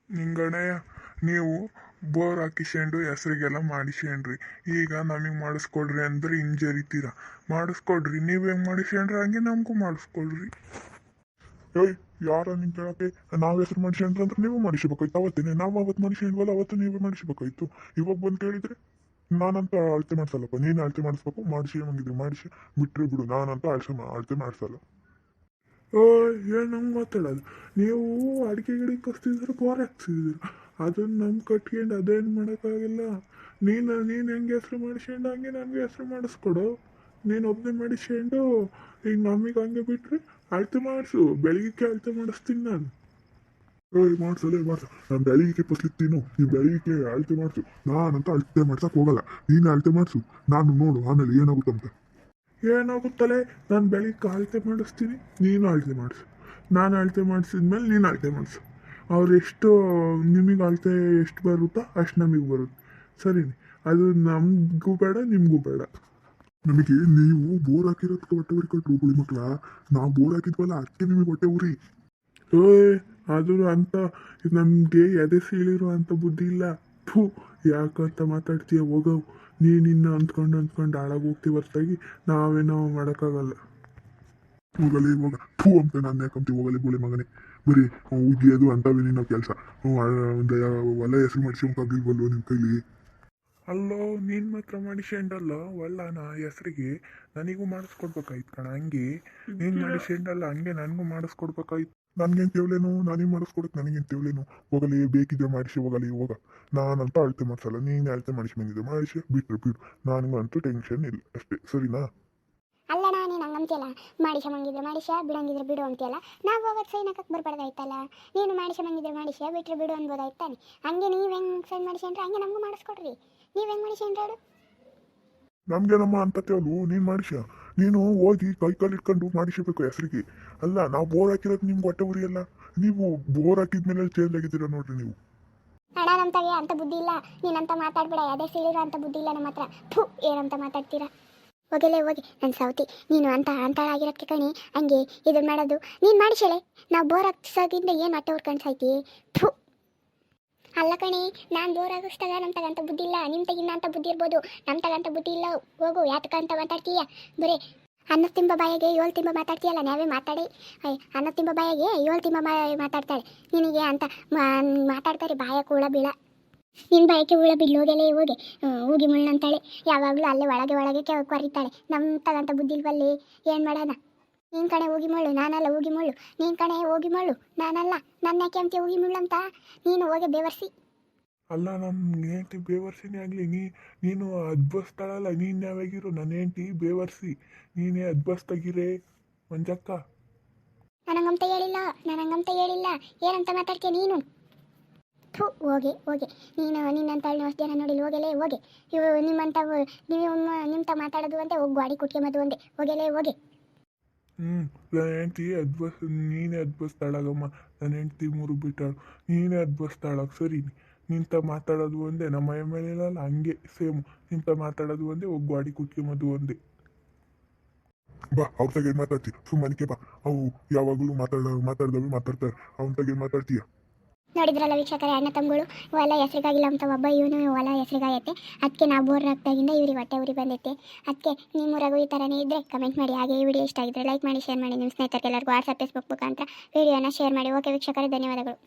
ನಿಂಗಣೆ ನೀವು ಬೋರ್ ಹಾಕಿಸ್ಕೊಂಡು ಹೆಸ್ರಿಗೆಲ್ಲ ಮಾಡಿಸ್ಕೊಂಡ್ರಿ. ಈಗ ನಮಗೆ ಮಾಡಿಸ್ಕೊಡ್ರಿ ಅಂದ್ರೆ ಹಿಂಜರಿತೀರ. ಮಾಡಿಸ್ಕೊಡ್ರಿ, ನೀವು ಹೆಂಗೆ ಮಾಡಿಸ್ಕೊಂಡ್ರೆ ಹಂಗೆ ನಮಗೂ ಮಾಡಿಸ್ಕೊಡ್ರಿ. ಏಯ್, ಯಾರ ನಿಂಗೆ ಕೇಳಕ್ಕೆ? ನಾವು ಹೆಸ್ರು ಮಾಡಿಸ್ಕೊಂಡ್ರೆ ಅಂದ್ರೆ ನೀವು ಮಾಡಿಸ್ಬೇಕಾಯ್ತು. ಅವತ್ತೇನೆ ನಾವು ಅವತ್ತು ಮಾಡಿಸ್ಕೊಂಡ್ವಲ್ಲ, ಅವತ್ತು ನೀವೇ ಮಾಡಿಸ್ಬೇಕಾಯ್ತು. ಇವಾಗ ಬಂದು ಕೇಳಿದ್ರೆ ನಾನಂತ ಅಳತೆ ಮಾಡ್ಸಲ್ಲಪ್ಪ, ನೀನು ಅಳತೆ ಮಾಡಿಸ್ಬೇಕು. ಮಾಡಿಸಿ ಹಂಗಿದ್ರೆ ಮಾಡಿಸಿ, ಬಿಟ್ಟರೆ ಬಿಡು. ನಾನಂತ ಅಳತೆ ಮಾಡಿಸಲ್ಲ. ಏನು ಹಂಗೆ ಮಾತಾಡೋದು? ನೀವು ಅಡಿಕೆ ಗಿಡಕ್ಕೆ ಕಸ್ತಿದ್ರೆ ಬೋರ್ ಹಾಕ್ಸಿದ್ದೀರ, ಅದನ್ನು ನಮ್ಗೆ ಕಟ್ಕೊಂಡು ಅದೇನು ಮಾಡೋಕ್ಕಾಗಿಲ್ಲ. ನೀನು ಹೆಂಗೆ ಹೆಸ್ರು ಮಾಡಿಸ್ಕೊಂಡು ಹಂಗೆ ನನಗೆ ಹೆಸ್ರು ಮಾಡಿಸ್ಕೊಡು. ನೀನು ಒಬ್ಬನೇ ಮಾಡಿಸ್ಕೊಂಡು ಈಗ ನಮಗೆ ಹಂಗೆ ಬಿಟ್ಟರೆ ಅಳತೆ ಮಾಡಿಸು. ಬೆಳಿಗ್ಗೆ ಅಳತೆ ಮಾಡಿಸ್ತೀನಿ ನಾನು. ಮಾಡ್ಸಲೇ ಮಾಡ್ಸ. ನಾನು ಬೆಳಿಗ್ಗೆ ಪಸ್ಲಿತ್ತೀನು, ಈ ಬೆಳಿಗ್ಗೆ ಅಳತೆ ಮಾಡಿಸು. ನಾನಂತ ಅಳತೆ ಮಾಡ್ಸಕ್ಕೆ ಹೋಗಲ್ಲ, ನೀನು ಅಳತೆ ಮಾಡಿಸು. ನಾನು ನೋಡು ಆಮೇಲೆ ಏನಾಗುತ್ತಂತ. ಏನಾಗುತ್ತಲೇ? ನಾನು ಬೆಳಿಗ್ಗೆ ಅಳತೆ ಮಾಡಿಸ್ತೀನಿ, ನೀನು ಅಳತೆ ಮಾಡಿಸು. ನಾನು ಅಳತೆ ಮಾಡಿಸಿದ್ಮೇಲೆ ನೀನು ಅಳತೆ ಮಾಡಿಸು. ಅವ್ರು ಎಷ್ಟು ನಿಮಗೆ ಅಳತೆ ಎಷ್ಟು ಬರುತ್ತೋ ಅಷ್ಟು ನಮಗೆ ಬರುತ್ತೆ. ಸರಿನೇ? ಅದು ನಮಗೂ ಬೇಡ, ನಿಮಗೂ ಬೇಡ. ನಮಗೆ ನೀವು ಬೋರ್ ಹಾಕಿರೋದಕ್ಕೆ ಹೊಟ್ಟೆ ಉರಿ ಕೊಟ್ಟರು ಗುಳಿ ಮಕ್ಕಳ. ನಾವು ಬೋರ್ ಹಾಕಿದ್ವಲ್ಲ, ಅದಕ್ಕೆ ನಿಮಗೆ ಹೊಟ್ಟೆ ಉರಿ. ಅದು ಅಂತ ನಮಗೆ ಎದೆ ಸೀಳಿರೋ ಅಂತ ಬುದ್ಧಿ ಇಲ್ಲ. ಥೂ, ಯಾಕಂತ ಮಾತಾಡ್ತೀಯ? ಹೋಗವು. ನೀನಿನ್ನ ಅಂದ್ಕೊಂಡು ಹಾಳಾಗೋಗ್ತೀವಿ ಹೊರತಾಗಿ ನಾವೇನೋ ಮಾಡೋಕ್ಕಾಗಲ್ಲ. ಹೋಗಲಿ ಹೋಗ. ಥೂ ಅಂತ ನಾನು ಯಾಕಂತೀವಿ? ಹೋಗಲಿ ಗುಳಿ ಮಗನೇ. ಬರೀ ಉಗಿಯೋದು ಅಂತವೇ ನಿನ್ನ ಕೆಲಸ. ಹೊಲ ಹೆಸರು ಮಾಡಿಸ್ಕೊಂಬಲ್ವೋ ನಿಮ್ಮ ಕೈಲಿ? ಅಲ್ಲೋ, ನೀನು ಮಾತ್ರ ಮಾಡಿಸ್ಕೊಂಡಲ್ಲ ಹೊಲನ ಹೆಸ್ರಿಗೆ, ನನಗೂ ಮಾಡಿಸ್ಕೊಡ್ಬೇಕಾಯ್ತು ಕಣ. ಹಂಗೆ ನೀನು ಮಾಡಿಸ್ಕೊಂಡಲ್ಲ, ಹಂಗೆ ನನಗೂ ಮಾಡಿಸ್ಕೊಡ್ಬೇಕಾಯ್ತು. ನನಗೇನು ತೇವಲೇನು? ನಾನೇನು ಮಾಡಿಸ್ಕೊಡಕ್ಕೆ ನನಗೇನು ತೇವಲೇನು? ಹೋಗಲಿ, ಬೇಕಿದ್ರೆ ಮಾಡಿಸಿ ಹೋಗಲಿ, ಹೋಗ. ನಾನಂತ ಅಳತೆ ಮಾಡಿಸಲ್ಲ, ನೀನು ಅಳತೆ ಮಾಡಿಸ್ಬಂದಿದ್ದೆ ಮಾಡಿಸಿ, ಬಿಟ್ಟರೆ ಬಿಡು. ನನಗಂತೂ ಟೆನ್ಷನ್ ಇಲ್ಲ ಅಷ್ಟೇ, ಸರಿನಾ? ಅಲ್ಲಣ್ಣ, ನೀನು ಹಂಗಂತೀಯಲ್ಲ, ಮಾಡಿಸಂಗಿದ್ರೆ ಮಾಡಿಸ, ಬಿಡಂಗಿದ್ರೆ ಬಿಡು ಅಂತೀಯಲ್ಲ. ನಾವು ಹೋಗೋದು ಸೈನ್ ಹಾಕಕ್ಕೆ ಬರ್ಬಾರ್ದಾಯ್ತಲ್ಲ. ನೀನು ಮಾಡಿಸಂಗಿದ್ರೆ ಮಾಡಿಸ, ಬಿಟ್ಟರೆ ಬಿಡು ಅನ್ಬೋದಾಯ್ತಾನೆ. ಹಂಗೆ ನೀವು ಹೆಂಗೆ ಸೈನ್ ಮಾಡಿಸ್ಕೊಂಡ್ರೆ ಹಂಗೆ ನಮಗೂ ಮಾಡಿಸ್ಕೊಡ್ರಿ. ನೀವು ಹೆಂಗೆ ಮಾಡಿಸ್ಕೊಂಡ್ರೆ ನಮಗೆ ನಮ್ಮ ಅಂತ ಕೇಳು. ನೀನು ಮಾಡಿಸ, ನೀನು ಹೋಗಿ ಕೈ ಕಾಲು ಇಟ್ಕೊಂಡು ಮಾಡಿಸಬೇಕು ಹೆಸರಿಗೆ. ಅಲ್ಲ, ನಾವು ಬೋರ್ ಹಾಕಿರೋದು ನಿಮ್ಗೆ ಹೊಟ್ಟೆ ಉರಿಯಲ್ಲ. ನೀವು ಬೋರ್ ಹಾಕಿದ್ಮೇಲೆ ಚೇಂಜ್ ಆಗಿದ್ದೀರಾ ನೋಡ್ರಿ ನೀವು. ಅಣ್ಣ, ನಮ್ಮ ತಗೆ ಅಂತ ಬುದ್ಧಿ ಇಲ್ಲ. ನೀನಂತ ಮಾತಾಡ್ಬೇಡ, ಅದೇ ಸೀಳಿರೋ ಅಂತ ಬುದ್ಧಿ ಇಲ್ಲ ನಮ್ಮ ಹತ್ರ. ಥೂ, ಏನಂತ ಮಾತಾಡ್ತೀರಾ? ಹೋಗಲೇ ಹೋಗಿ ನನ್ನ ಸೌತಿ. ನೀನು ಅಂತ ಆಗಿರೋಕ್ಕೆ ಕಣಿ ಹಂಗೆ ಇದನ್ನು ಮಾಡೋದು. ನೀನು ಮಾಡಿಸಳೆ, ನಾವು ಬೋರ್ ಹಾಕ್ಸೋದ್ರಿಂದ ಏನು ಹೊಟ್ಟೆ ಉರ್ಕಣ್ಸೈತಿ? ಥೂ. ಅಲ್ಲ ಕಣಿ, ನಾನು ಬೋರ್ ಹಾಕಿಸ್ದಾಗ ನಮ್ಮ ತಗಂತ ಬುದ್ಧಿ ಇಲ್ಲ. ನಿಮ್ಮ ತಗಿನ್ನ ಅಂತ ಬುದ್ಧಿ ಇರ್ಬೋದು, ನಮ್ಮ ತಗಂತ ಬುದ್ಧಿ ಇಲ್ಲ. ಹೋಗು, ಯಾತಕ್ಕಂತ ಮಾತಾಡ್ತೀಯ? ಬರೀ ಅನ್ನ ತಿಂಬ ಬಾಯಿಗೆ 7 ತಿಂಬ ಮಾತಾಡ್ತೀಯಲ್ಲ. ನಾವೇ ಮಾತಾಡಿ ಅನ್ನ ತಿಂಬ ಬಾಯಿಗೆ 7 ತಿಂಬ ಮಾತಾಡ್ತಾಳೆ. ನಿನಗೆ ಅಂತ ಮಾತಾಡ್ತಾರೆ. ಬಾಯಕ್ಕೆ ಹುಳ ಬೀಳ. ನಿನ್ನ ಬಾಯಕ್ಕೆ ಹುಳ ಬಿಡ್ಲು. ಹೋಗಲೇ ಹೋಗಿ. ಹೋಗಿ ಮುಳ್ಳು ಅಂತಾಳೆ ಯಾವಾಗಲೂ. ಅಲ್ಲೇ ಒಳಗೆ ಕೊರಿತಾಳೆ. ನಮ್ಮ ತಗಂತ ಬುದ್ಧಿ ಇಲ್ವಲ್ಲಿ, ಏನು ಮಾಡೋಣ? ನೀನು ಕಣೆ ಹೋಗಿ ಮುಳ್ಳು, ನಾನಲ್ಲ ಹೋಗಿ ಮುಳ್ಳು. ನೀನು ಕಣೆ ಹೋಗಿ ಮುಳ್ಳು, ನಾನಲ್ಲ. ನನ್ನ ಯಾಕೆ ಅಂತೀಯ ಹೋಗಿ ಮುಳ್ಳು ಅಂತ? ನೀನು ಹೋಗಿ ಬೇವರ್ಸಿ. ಅಲ್ಲ, ನಮ್ಮ ಹೆಂಡತಿ ಬೇವರ್ಸಿನೇ ಆಗಲಿ, ನೀನು ಅದ್ಬಸ್ತಾಳಲ್ಲ. ನೀನು ಯಾವಾಗಿರು ನನ್ನ ಹೆಂಡತಿ ಬೇವರ್ಸಿ, ನೀನೇ ಅದ್ಬಸ್ತಾಗಿರೇ ಮಂಜಕ್ಕ. ನನಗಂತ ಹೇಳಿಲ್ಲ. ಏನಂತ ಮಾತಾಡ್ತೀಯ ನೀನು? ಥೂ, ಹೋಗಿ. ನೀನು ನಿನ್ನಂತ ಅಷ್ಟು ಜನ ನೋಡಿಲ್ಲ. ಹೋಗಲೇ ಹೋಗಿ. ಇವು ನಿಮ್ಮಂತ ನೀವು ನಿಮ್ತ ಮಾತಾಡೋದು ಅಂತೆ. ಹೋಗಿ ಗಾಡಿ ಕುಟ್ಕೊಂಬದು ಒಂದೇ. ಹೋಗಲೇ ಹೋಗಿ. ನನ್ನ ಹೆಂಡ್ತಿ ನೀನೇ ಅದ್ಬಸ್ತಾಳಾಗಮ್ಮ. ನನ್ನ ಹೆಂಡ್ತಿ 3 ಬಿಟ್ಟಾಳು, ನೀನೇ ಅದ್ಬಸ್ತಾಳಾಗ. ಸರಿ, ನಿಂತ ಮಾತಾಡೋದು ಒಂದೇ. ನಮ್ಮ ಮೈ ಮೇಲೆ ಇಲ್ಲಲ್ಲ, ಹಂಗೆ ಸೇಮು. ನಿಂತ ಮಾತಾಡೋದು ಒಂದೇ, ಹೋಗಿ ಗಾಡಿ ಕುಟ್ಕೊಂಬದು ಒಂದೇ. ಬಾ, ಅವ್ರ ತಗೇನು ಮಾತಾಡ್ತೀಯ? ಸುಮ್ಮನಿಕೆ ಬಾ. ಅವು ಯಾವಾಗಲೂ ಮಾತಾಡ್ದವೆ ಮಾತಾಡ್ತಾರೆ. ಅವನ ತಗೇನು ಮಾತಾಡ್ತೀಯ? ನೋಡಿದ್ರಲ್ಲ ವೀಕ್ಷಕರೇ, ಅಣ್ಣ ತಮ್ಮಗಳು ಹೊಲ ಹೆಸರಿಗಾಗಿಲ್ಲ ಅಂತ ಒಬ್ಬ ಇವನು ಹೊಲ ಹೆಸರಿಗಾಗೈತೆ. ಅದಕ್ಕೆ ನಾವು ಬೋರ್ ಹಾಕ್ದಾಗಿಂದ ಇವ್ರಿಗೆ ಹೊಟ್ಟೆ ಉರಿ ಬಂದೈತೆ. ಅದಕ್ಕೆ ನಿಮ್ಮೂರಾಗೂ ಈ ಥರನೇ ಇದ್ದರೆ ಕಮೆಂಟ್ ಮಾಡಿ. ಹಾಗೆ ಈ ವಿಡಿಯೋ ಇಷ್ಟ ಆಗಿದ್ರೆ ಲೈಕ್ ಮಾಡಿ, ಶೇರ್ ಮಾಡಿ. ನಿಮ್ಮ ಸ್ನೇಹಿತರಿಗೆಲ್ಲರಿಗೂ ವಾಟ್ಸಪ್, ಫೇಸ್ಬುಕ್ ಮುಖಾಂತರ ವಿಡಿಯೋನ ಶೇರ್ ಮಾಡಿ. ಓಕೆ ವೀಕ್ಷಕರೇ, ಧನ್ಯವಾದಗಳು.